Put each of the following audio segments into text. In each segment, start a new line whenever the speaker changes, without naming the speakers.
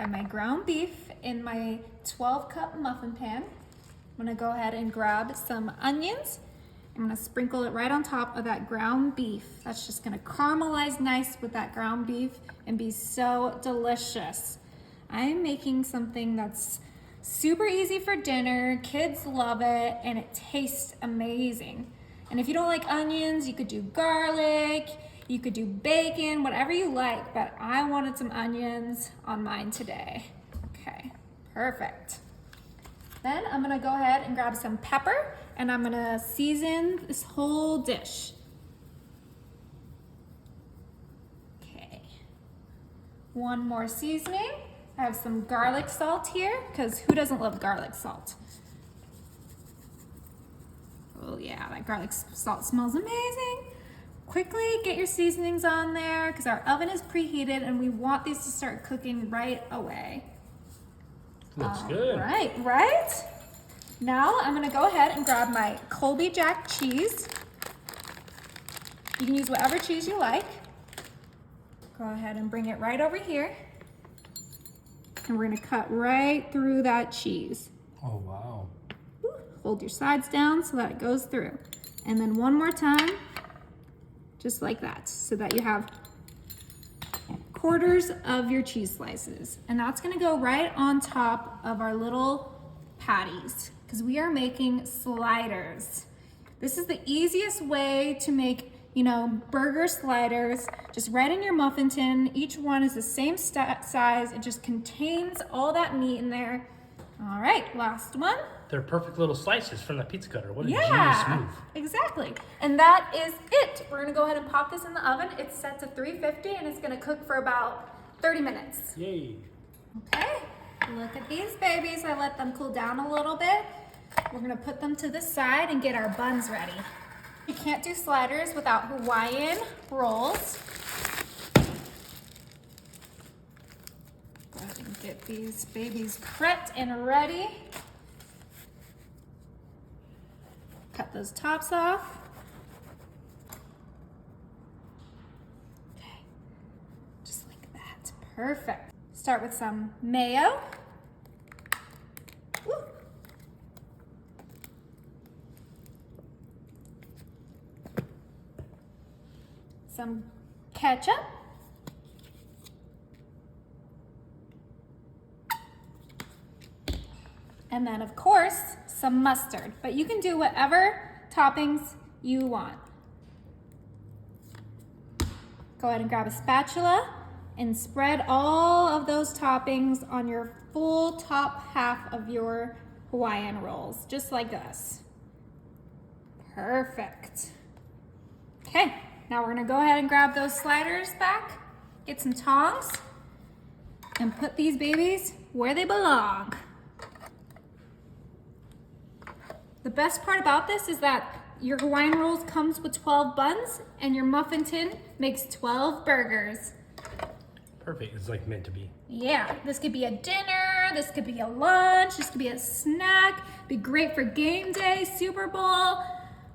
have my ground beef in my 12-cup muffin pan. I'm gonna go ahead and grab some onions. I'm gonna sprinkle it right on top of that ground beef. That's just gonna caramelize nice with that ground beef and be so delicious. I'm making something that's super easy for dinner. Kids love it and it tastes amazing. And if you don't like onions, you could do garlic, you could do bacon, whatever you like, but I wanted some onions on mine today. Okay, perfect. Then I'm gonna go ahead and grab some pepper and I'm gonna season this whole dish. Okay, one more seasoning. I have some garlic salt here, because who doesn't love garlic salt? Oh yeah, that garlic salt smells amazing. Quickly get your seasonings on there, because our oven is preheated and we want these to start cooking right away.
Looks good.
Right? Now I'm gonna go ahead and grab my Colby Jack cheese. You can use whatever cheese you like. Go ahead and bring it right over here. And we're gonna cut right through that cheese.
Oh, wow.
Hold your sides down so that it goes through. And then one more time, just like that, so that you have quarters of your cheese slices. And that's gonna go right on top of our little patties, because we are making sliders. This is the easiest way to make, burger sliders. Just right in your muffin tin. Each one is the same size. It just contains all that meat in there. All right, last one.
They're perfect little slices from the pizza cutter. What a genius move.
Exactly. And that is it. We're gonna go ahead and pop this in the oven. It's set to 350 and it's gonna cook for about 30 minutes.
Yay.
Okay, look at these babies. I let them cool down a little bit. We're gonna put them to the side and get our buns ready. You can't do sliders without Hawaiian rolls. Go ahead and get these babies prepped and ready. Cut those tops off. Okay, just like that, perfect. Start with some mayo. Woo. Some ketchup. And then of course, some mustard, but you can do whatever toppings you want. Go ahead and grab a spatula and spread all of those toppings on your full top half of your Hawaiian rolls, just like this. Perfect. Okay, now we're gonna go ahead and grab those sliders back, get some tongs, and put these babies where they belong. The best part about this is that your Hawaiian rolls comes with 12 buns and your muffin tin makes 12 burgers.
Perfect, it's like meant to be.
Yeah, this could be a dinner, this could be a lunch, this could be a snack, be great for game day, Super Bowl.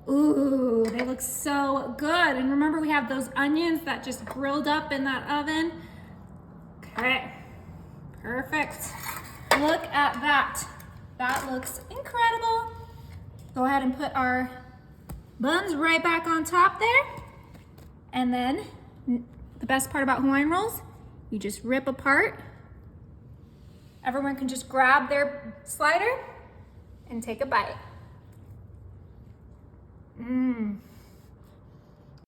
Ooh, they look so good. And remember, we have those onions that just grilled up in that oven. Okay, perfect. Look at that. That looks incredible. Go ahead and put our buns right back on top there. And then the best part about Hawaiian rolls, you just rip apart. Everyone can just grab their slider and take a bite. Mmm.